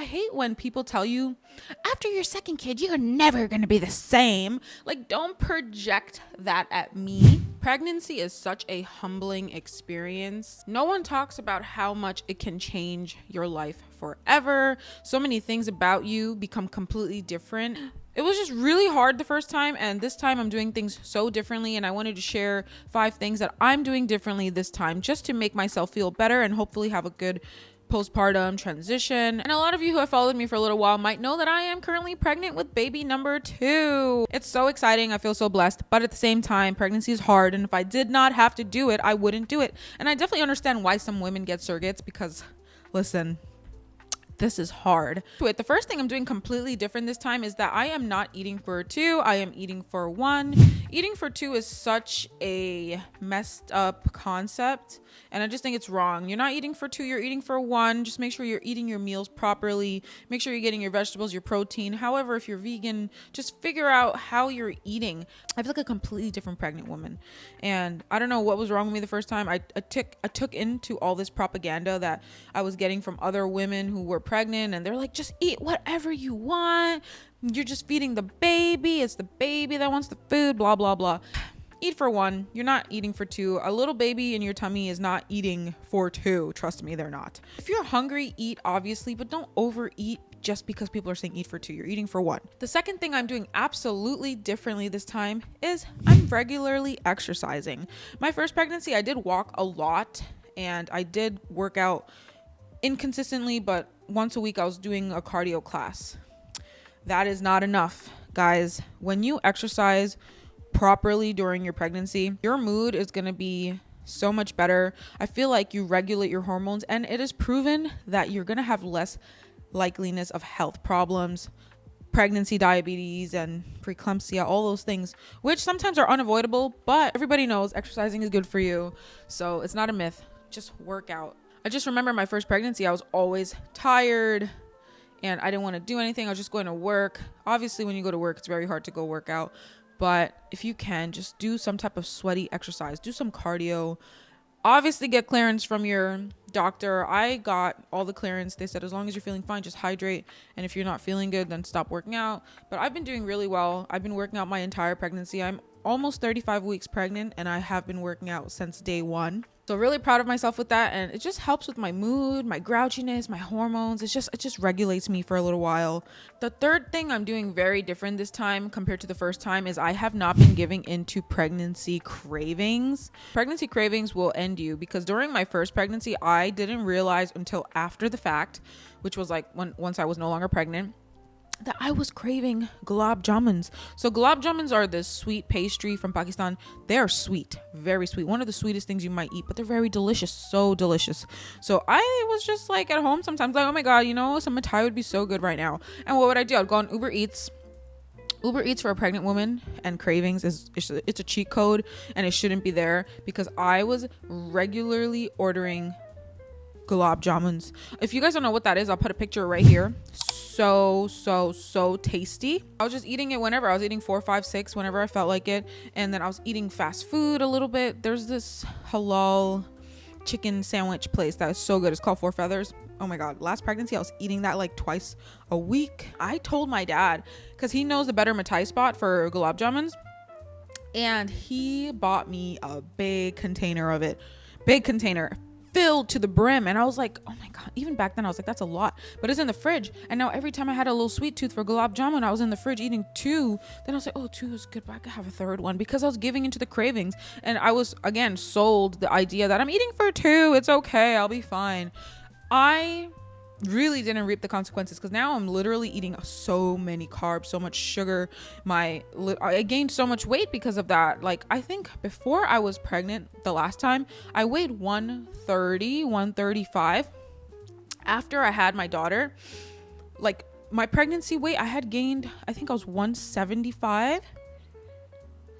I hate when people tell you after your second kid, you're never going to be the same. Like, don't project that at me. Pregnancy is such a humbling experience. No one talks about how much it can change your life forever. So many things about you become completely different. It was just really hard the first time, and this time I'm doing things so differently, and I wanted to share 5 things that I'm doing differently this time just to make myself feel better and hopefully have a good postpartum transition. And a lot of you who have followed me for a little while might know that I am currently pregnant with baby number 2. It's so exciting. I feel so blessed, but at the same time, pregnancy is hard, and if I did not have to do it, I wouldn't do it. And I definitely understand why some women get surrogates, because listen, this is hard. The first thing I'm doing completely different this time is that I am not eating for 2. I am eating for 1. Eating for 2 is such a messed up concept, and I just think it's wrong. You're not eating for 2, you're eating for 1. Just make sure you're eating your meals properly. Make sure you're getting your vegetables, your protein. However, if you're vegan, just figure out how you're eating. I feel like a completely different pregnant woman, and I don't know what was wrong with me the first time. I took into all this propaganda that I was getting from other women who were pregnant, and they're like, just eat whatever you want, you're just feeding the baby, it's the baby that wants the food, blah blah blah. Eat for 1, you're not eating for 2. A little baby in your tummy is not eating for 2. Trust me, they're not. If you're hungry, eat obviously, but don't overeat just because people are saying eat for 2. You're eating for 1. The second thing I'm doing absolutely differently this time is I'm regularly exercising. My first pregnancy, I did walk a lot and I did work out inconsistently, but once a week I was doing a cardio class. That is not enough, guys. When you exercise properly during your pregnancy, your mood is going to be so much better. I feel like you regulate your hormones, and it is proven that you're going to have less likeliness of health problems, pregnancy, diabetes, and preeclampsia, all those things, which sometimes are unavoidable, but everybody knows exercising is good for you. So it's not a myth. Just work out. I just remember my first pregnancy, I was always tired and I didn't want to do anything. I was just going to work. Obviously, when you go to work, it's very hard to go work out. But if you can, just do some type of sweaty exercise. Do some cardio. Obviously, get clearance from your doctor. I got all the clearance. They said as long as you're feeling fine, just hydrate. And if you're not feeling good, then stop working out. But I've been doing really well. I've been working out my entire pregnancy. I'm almost 35 weeks pregnant, and I have been working out since day 1. So really proud of myself with that, and it just helps with my mood, my grouchiness, my hormones. It just regulates me for a little while. The third thing I'm doing very different this time compared to the first time is I have not been giving into pregnancy cravings. Pregnancy cravings will end you, because during my first pregnancy, I didn't realize until after the fact, which was like once I was no longer pregnant, that I was craving gulab jamuns. So gulab jamuns are this sweet pastry from Pakistan. They are sweet, very sweet. One of the sweetest things you might eat, but they're very delicious, so delicious. So I was just like at home sometimes like, oh my God, some Thai would be so good right now. And what would I do? I'd go on Uber Eats. Uber Eats for a pregnant woman and cravings it's a cheat code, and it shouldn't be there, because I was regularly ordering gulab jamuns. If you guys don't know what that is, I'll put a picture right here. So tasty. I was just eating it whenever. I was eating 4, 5, 6 whenever I felt like it. And then I was eating fast food a little bit. There's this halal chicken sandwich place that is so good. It's called Four Feathers. Oh my God. Last pregnancy, I was eating that like twice a week. I told my dad, because he knows the better Thai spot for gulab jamuns, and he bought me a big container of it. Big container. Filled to the brim, and I was like, oh my God. Even back then I was like, that's a lot, but it's in the fridge. And now every time I had a little sweet tooth for gulab jamun, I was in the fridge eating 2. Then I was like, oh, 2 is good, but I could have a third one, because I was giving into the cravings. And I was again sold the idea that I'm eating for 2, it's okay, I'll be fine. I really didn't reap the consequences, because now I'm literally eating so many carbs, so much sugar. I gained so much weight because of that. Like, I think before I was pregnant the last time, I weighed 130, 135. After I had my daughter, like my pregnancy weight, I had gained, I think I was 175.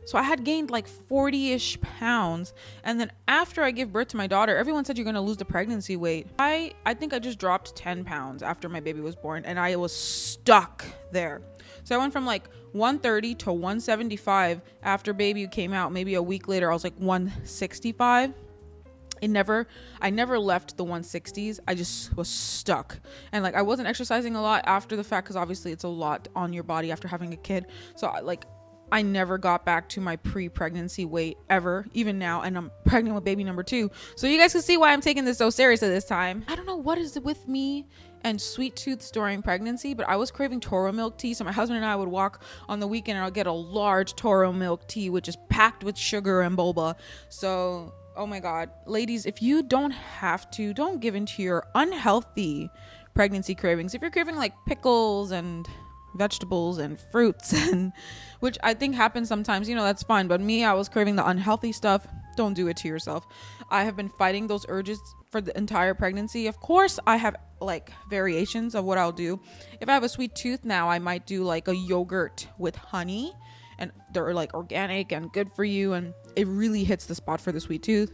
So I had gained like 40-ish pounds. And then after I gave birth to my daughter, everyone said you're going to lose the pregnancy weight. I think I just dropped 10 pounds after my baby was born, and I was stuck there. So I went from like 130 to 175 after baby came out. Maybe a week later, I was like 165. I never left the 160s. I just was stuck. And like I wasn't exercising a lot after the fact, because obviously it's a lot on your body after having a kid. So I never got back to my pre-pregnancy weight ever, even now, and I'm pregnant with baby number 2. So you guys can see why I'm taking this so seriously this time. I don't know what is with me and sweet tooths during pregnancy, but I was craving Toro milk tea. So my husband and I would walk on the weekend and I'll get a large Toro milk tea, which is packed with sugar and boba. So, oh my God, ladies, if you don't have to, don't give into your unhealthy pregnancy cravings. If you're craving like pickles and vegetables and fruits, and which I think happens sometimes, that's fine. But me, I was craving the unhealthy stuff. Don't do it to yourself. I have been fighting those urges for the entire pregnancy. Of course, I have like variations of what I'll do. If I have a sweet tooth now, I might do like a yogurt with honey, and they're like organic and good for you, and it really hits the spot for the sweet tooth.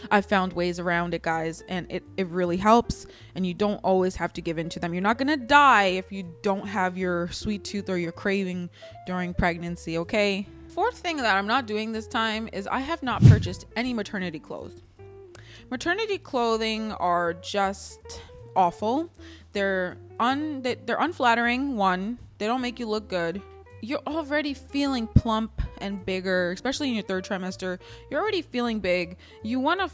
I've found ways around it, guys, and it really helps, and you don't always have to give in to them. You're not gonna die if you don't have your sweet tooth or your craving during pregnancy, okay? Fourth thing that I'm not doing this time is I have not purchased any maternity clothes. Maternity clothing are just awful. They're unflattering. One, they don't make you look good. You're already feeling plump and bigger, especially in your 3rd trimester. You're already feeling big. You want to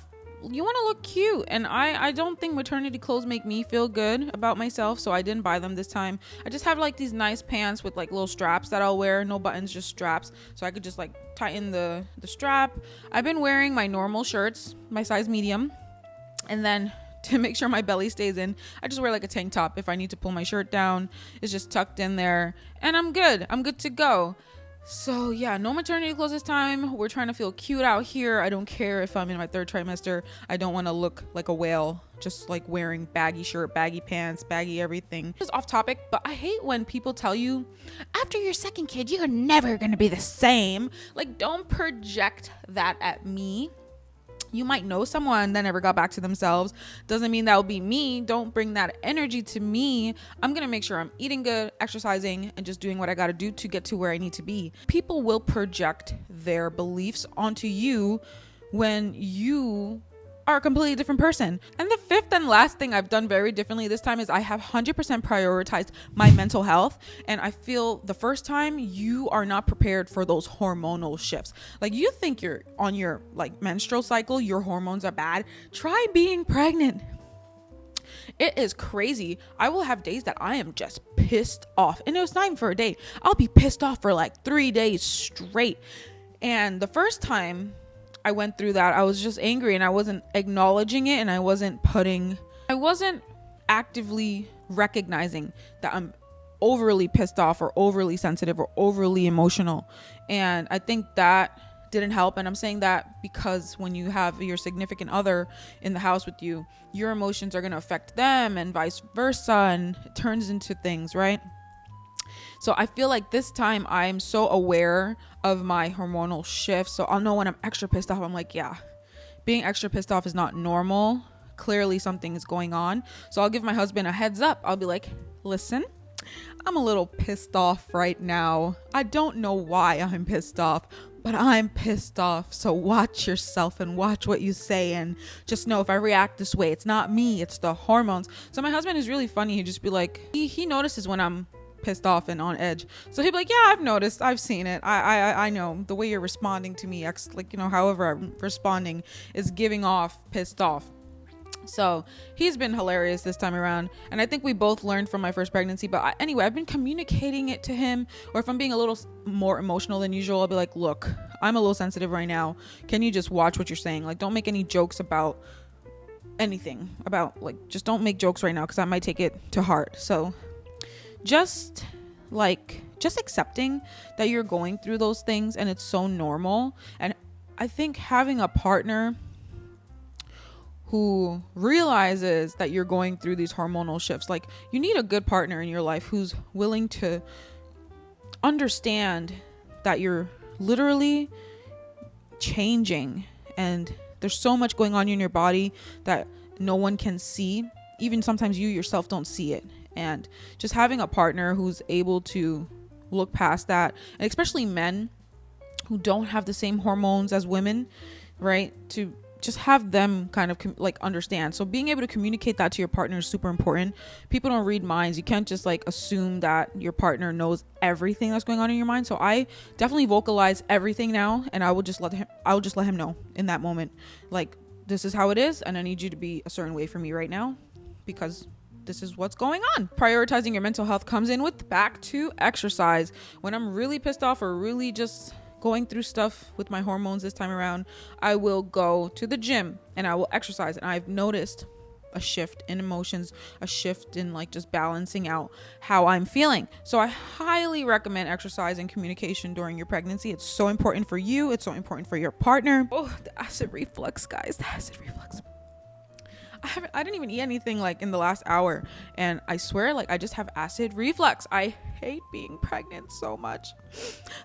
look cute, and I don't think maternity clothes make me feel good about myself, so I didn't buy them this time. I just have like these nice pants with like little straps that I'll wear, no buttons, just straps, so I could just like tighten the strap. I've been wearing my normal shirts, my size medium, and then to make sure my belly stays in, I just wear like a tank top. If I need to pull my shirt down, it's just tucked in there, and I'm good to go. So yeah, no maternity clothes this time. We're trying to feel cute out here. I don't care if I'm in my 3rd trimester. I don't want to look like a whale, just like wearing baggy shirt, baggy pants, baggy everything. Just off topic, but I hate when people tell you after your 2nd kid, you're never going to be the same. Like, don't project that at me. You might know someone that never got back to themselves. Doesn't mean that will be me. Don't bring that energy to me. I'm going to make sure I'm eating good, exercising, and just doing what I got to do to get to where I need to be. People will project their beliefs onto you when you are a completely different person. And the 5th and last thing I've done very differently this time is I have 100% prioritized my mental health. And I feel the first time you are not prepared for those hormonal shifts. Like, you think you're on your like menstrual cycle, your hormones are bad. Try being pregnant. It is crazy. I will have days that I am just pissed off, and it was not even for a day. I'll be pissed off for like 3 days straight. And the first time I went through that, I was just angry, and I wasn't acknowledging it, and I wasn't actively recognizing that I'm overly pissed off or overly sensitive or overly emotional. And I think that didn't help. And I'm saying that because when you have your significant other in the house with you, your emotions are going to affect them and vice versa, and it turns into things, right? So I feel like this time I'm so aware of my hormonal shifts. So I'll know when I'm extra pissed off. I'm like, yeah, being extra pissed off is not normal. Clearly something is going on. So I'll give my husband a heads up. I'll be like, listen, I'm a little pissed off right now. I don't know why I'm pissed off, but I'm pissed off. So watch yourself and watch what you say, and just know if I react this way, it's not me, it's the hormones. So my husband is really funny. He'd just be like, he notices when I'm pissed off and on edge. So he'd be like, yeah, I've noticed, I've seen it. I know the way you're responding to me, however I'm responding is giving off pissed off. So he's been hilarious this time around, and I think we both learned from my first pregnancy. But anyway, I've been communicating it to him, or if I'm being a little more emotional than usual, I'll be like, look, I'm a little sensitive right now. Can you just watch what you're saying? Like, don't make any jokes about anything, just don't make jokes right now, because I might take it to heart. So just accepting that you're going through those things, and it's so normal. And I think having a partner who realizes that you're going through these hormonal shifts, like, you need a good partner in your life who's willing to understand that you're literally changing, and there's so much going on in your body that no one can see. Even sometimes you yourself don't see it. And just having a partner who's able to look past that, and especially men who don't have the same hormones as women, right? To just have them kind of like understand. So being able to communicate that to your partner is super important. People don't read minds. You can't just like assume that your partner knows everything that's going on in your mind. So I definitely vocalize everything now, and I will just let him know in that moment, like, this is how it is, and I need you to be a certain way for me right now because this is what's going on. Prioritizing your mental health comes in with back to exercise. When I'm really pissed off or really just going through stuff with my hormones this time around, I will go to the gym and I will exercise. And I've noticed a shift in emotions, a shift in like just balancing out how I'm feeling. So I highly recommend exercise and communication during your pregnancy. It's so important for you. It's so important for your partner. Oh, the acid reflux, guys, the acid reflux. I didn't even eat anything like in the last hour, and I swear, like, I just have acid reflux. I hate being pregnant so much.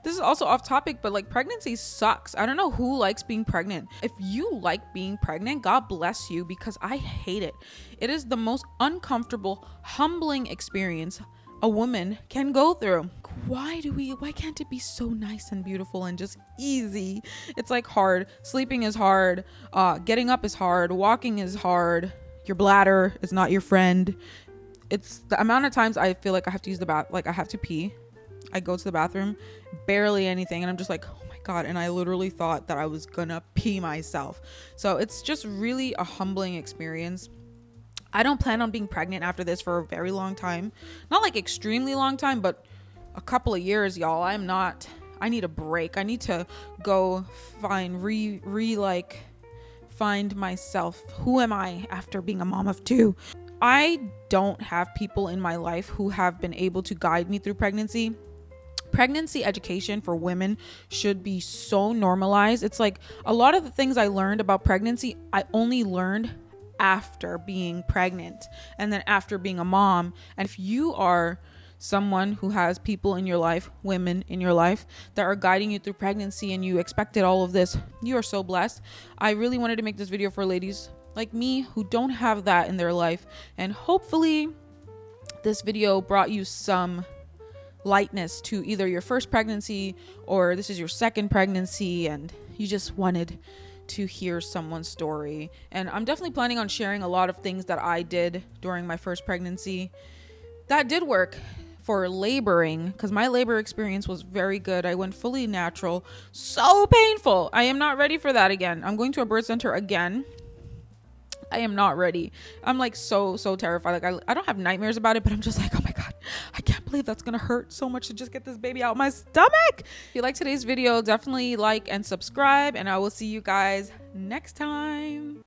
This is also off topic, but like, pregnancy sucks. I don't know who likes being pregnant. If you like being pregnant, God bless you, because I hate it. It is the most uncomfortable, humbling experience a woman can go through. Why can't it be so nice and beautiful and just easy? It's like hard. Sleeping is hard. Getting up is hard. Walking is hard. Your bladder is not your friend. It's the amount of times I feel like I have to use the bath, like I have to pee. I go to the bathroom, barely anything, and I'm just like, oh my God. And I literally thought that I was gonna pee myself. So it's just really a humbling experience. I don't plan on being pregnant after this for a very long time. Not like extremely long time, but a couple of years, y'all. I need a break. I need to go find myself. Who am I after being a mom of two? I don't have people in my life who have been able to guide me through pregnancy. Pregnancy education for women should be so normalized. It's like a lot of the things I learned about pregnancy, I only learned after being pregnant and then after being a mom. And if you are someone who has people in your life, women in your life that are guiding you through pregnancy, and you expected all of this, you are so blessed. I really wanted to make this video for ladies like me who don't have that in their life, and hopefully this video brought you some lightness to either your first pregnancy or this is your second pregnancy and you just wanted to hear someone's story. And I'm definitely planning on sharing a lot of things that I did during my first pregnancy that did work for laboring, because my labor experience was very good. I went fully natural. So painful. I am not ready for that again. I'm going to a birth center again. I am not ready. I'm like so terrified. Like I don't have nightmares about it, but I'm just like, oh my God, I can't believe that's gonna hurt so much to just get this baby out my stomach. If you like today's video, definitely like and subscribe, and I will see you guys next time.